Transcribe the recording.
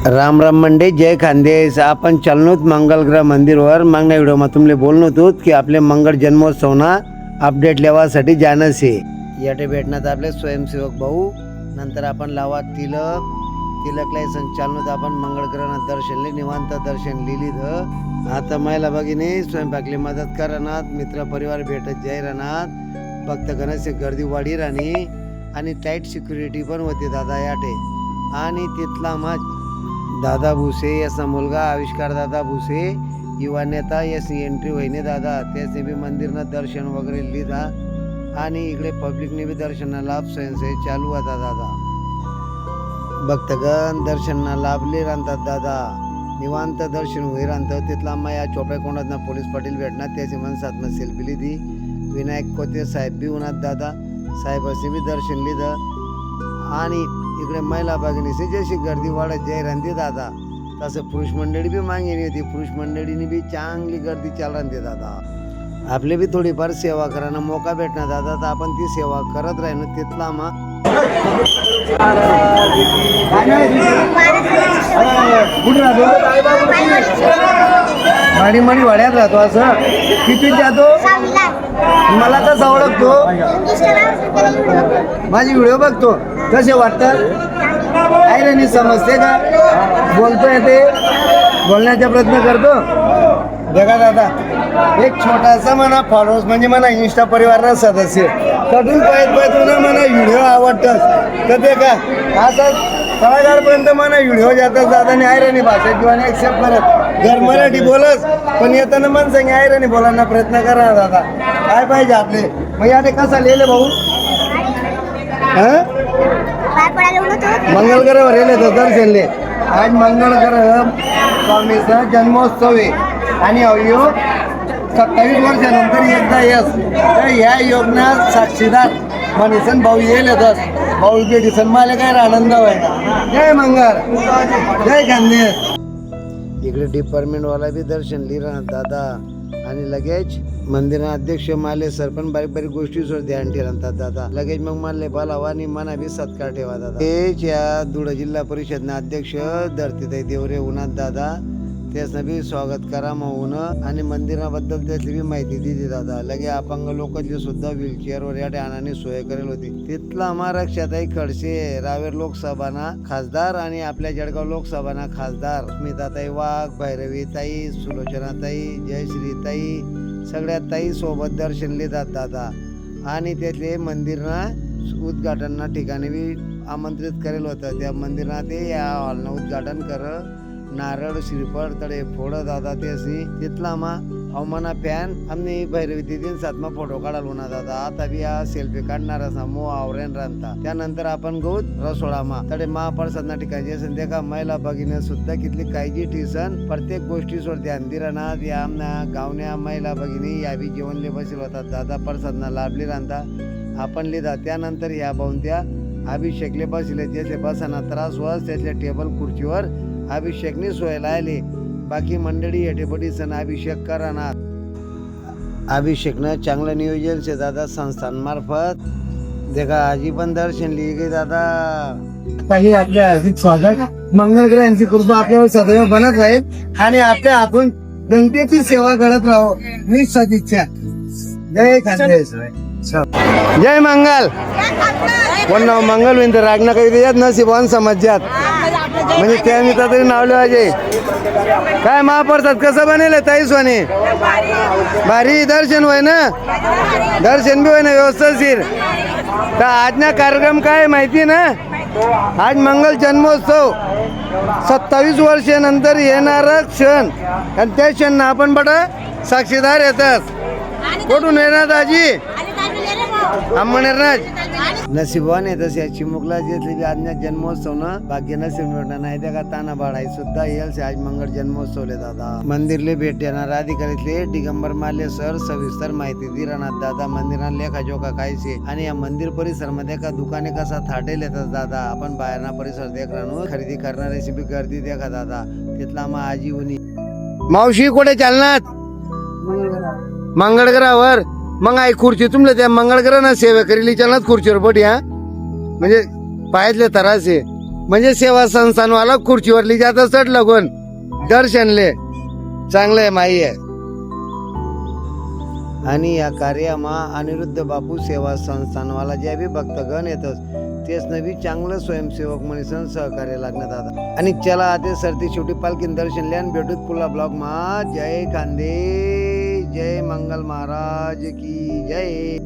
Ram Ram Monday, जय खानदेश. आपण चाललोत मंगलग्रह मंदिरवर. मागण्या व्हिडिओमध्ये तुमले बोललो होतो की आपले मंगळ जन्मोत्सवना अपडेट लेवासाठी जाणं से याटे भेटण्यात आपले स्वयंसेवक भाऊ. नंतर आपण लावा तिलकला संचालनात आपण मंगळग्रह दर्शनले निवांत दर्शन लिहिली. आता महिला भगिनी स्वयंपाकली मदत करणार, मित्र परिवार भेटत जाई राहणार, भक्त गणेश गर्दी वाढी राहणी आणि टाईट सिक्युरिटी पण होती दादा याटे. आणि तिथला मग दादा भुसे याचा मुलगा आविष्कार दादा भुसे युवा नेता याची एंट्री होईने दादा. त्याचे बी मंदिरनं दर्शन वगैरे लिहिला आणि इकडे पब्लिकने बी दर्शनाला लाभ स्वयंसेवी चालू होता दादा. भक्तगण दर्शनाला लाभले राहतात दादा, निवांत दर्शन होई राहतं. तिथला माया चोपड्या कोणात पोलीस पाटील भेटणार, त्याची मनसात मग सेल्फी लिहिली. विनायक कोते साहेब बी होणार दादा, साहेबांनी बी दर्शन लिहिलं. आणि इकडे महिला भगिनीची जशी गर्दी वाढत जाई राहते दादा, तसं पुरुष मंडळी बी मागणी होती. पुरुष मंडळीने बी चांगली गर्दी चाल राहते दादा. आपले बी थोडीफार सेवा करायला मोका भेटणार दादा, तर आपण ती सेवा करत राहिनो. तिथला मग माडी वाड्यात राहतो. असं किती जातो मला कसं ओळखतो, माझी व्हिडिओ बघतो, कसे वाटतात आयरनी समजते का, बोलतो येते, बोलण्याचा प्रयत्न करतो. बघा दादा, एक छोटासा म्हणा फॉलोअर्स म्हणजे म्हणा इंस्टा परिवारना सदस्य कटून पाहिजे म्हणा व्हिडिओ आवडतात तर ते का असं कलाकारपर्यंत म्हणा व्हिडिओ जातात दादा. आणि आयरनी भाषा किंवा ॲक्सेप्ट करत घर मराठी बोलत, पण येताना माणसांनी आयरनी बोलायला प्रयत्न करा दादा. काय पाहिजे आपले मग याने कसा लिहिले भाऊ मंगळग्रह रेले तर दर्शनले. आज मंगळग्रह स्वामीचा जन्मोत्सव आहे आणि अवयोग 27 वर्षानंतर एकदा यस. तर या योगनात साक्षीदार मनीसन भाऊ येईलच. भाऊ भेटीसन मला काय आनंद व्हायला. जय मंगळ, जय खानदेश. इकडे डिपार्टमेंटवाला बी दर्शन लिहिणार दादा. आणि लगेच मंदिरा अध्यक्ष माले सर पण बारीक बारीक गोष्टीवर ध्यान ठेवतात दादा. लगेच मग मानले बोलावा आणि मना बी सत्कार ठेवा दादा. तेच या धुळे जिल्हा परिषद अध्यक्ष धरतीताई देवरे उन्हात दादा, त्यासनं बी स्वागत करा म्हणून आणि मंदिराबद्दल त्यातली बी माहिती दिली दादा. लगे अपंग लोकांची सुद्धा व्हीलचेअरवर या ठाण्याने सोय करेल होती. तिथला महाराष्ट्राताई खडसे रावेर लोकसभाना खासदार आणि आपल्या जळगाव लोकसभाना खासदार स्मिताताई वाघ, भैरवीताई, सुलोचनाताई, जयश्रीताई सगळ्या ताई सोबत दर्शन लिहितात दादा. आणि त्यातले मंदिरना उद्घाटन ठिकाणी बी आमंत्रित करेल होतं. त्या मंदिरात ते या हॉलनं उद्घाटन कर, नारळ श्रीफळ तडे फोड दादा. त्याशी तिथला मा अवमाना फॅन आम्ही भैरवी दिदीन सातमा फोटो काढाल होणार दादा. आता बी या सेल्फी काढणार असा मो आवरेन राहता. त्यानंतर आपण गौत रसोडा मा तडे महाप्रसाद ठिकाणी असेल त्या का महिला भगिनी सुद्धा कितली काळजी ठिसन प्रत्येक गोष्टीवर ध्यान दिरानात. या आमना गावण्या महिला भगिनी या बी जेवणले बसेल होतात दादा. प्रसादना लाभली राहता आपण लिहिता. त्यानंतर या भाऊन त्या अभिषेकले बसले, ज्याचे बसाना त्रास होस त्याच्या टेबल खुर्चीवर अभिषेकनी सोय लायले. बाकी मंडळी येटेपटी सण अभिषेक करणार. अभिषेकनं चांगलं नियोजन से दादा संस्थांमार्फत. देखा आजी पण दर्शन लिहि गे दादा. काही आपल्या हार्दिक स्वागत. मंगळग्रहांची कृपा आपल्यावर सदैव बनत राहील आणि आपल्या आपण जनतेची सेवा करत राहू मी सदिच्छा. जय खानदेश, जय मंगल. पण मंगल विंद रागना काही त्याच्यात नशिबान समजात म्हणजे त्या मी तरी नाव लिवायचे. काय महाप्रसाद कसं बनेल ताई सोने भारी दर्शन होय ना, दर्शन बी होय ना व्यवस्थित. तर आज ना कार्यक्रम काय माहिती ना, आज मंगल जन्मोत्सव 27 वर्षानंतर येणारा क्षण आणि त्या क्षण आपण बडा साक्षीदार येतात. कुठून येणार आजी अंमनेरनाथ नशिबाने तसे चिमुकला घेतली आज्ञा जन्मोत्सव ना भाग्य नसीब मिळणार नाही त्या का ताना बाळाई सुद्धा येईल. आज मंगळ जन्मोत्सवले दादा. मंदिरले भेट देणार अधिकारीतले दिगंबर माले सर सविस्तर माहिती दिरानात दादा. मंदिरात लेखा जोखा कायचे आणि या मंदिर परिसर मध्ये का दुकाने कसा थाटेल येतात दादा. आपण बाहेरना परिसर देख राहणो खरेदी करणाऱ्याची बी गर्दी देखा दादा. तिथला मग आजी उनी मावशी कुठे चालणार मंगळग्रहावर. मग आई खुर्ची तुमले त्या मंगळग्रह ना सेवा करेली चालणार खुर्चीवर पटी. हा म्हणजे पायातले तरास आहे म्हणजे सेवा संस्थानवाला खुर्चीवरली जात चढ लगून दर्शनले चांगले माई आहे. आणि या कार्यामा अनिरुद्ध बापू सेवा संस्थानवाला जे बी भक्तगण येतात तेच नवी चांगलं स्वयंसेवक म्हणून सहकार्य लागण्यात आता. आणि चला आता सरती शेवटी पालखीन दर्शन लिहान भेटूत पुला ब्लॉग मा. जय खांदे, जय मंगल महाराज की जय.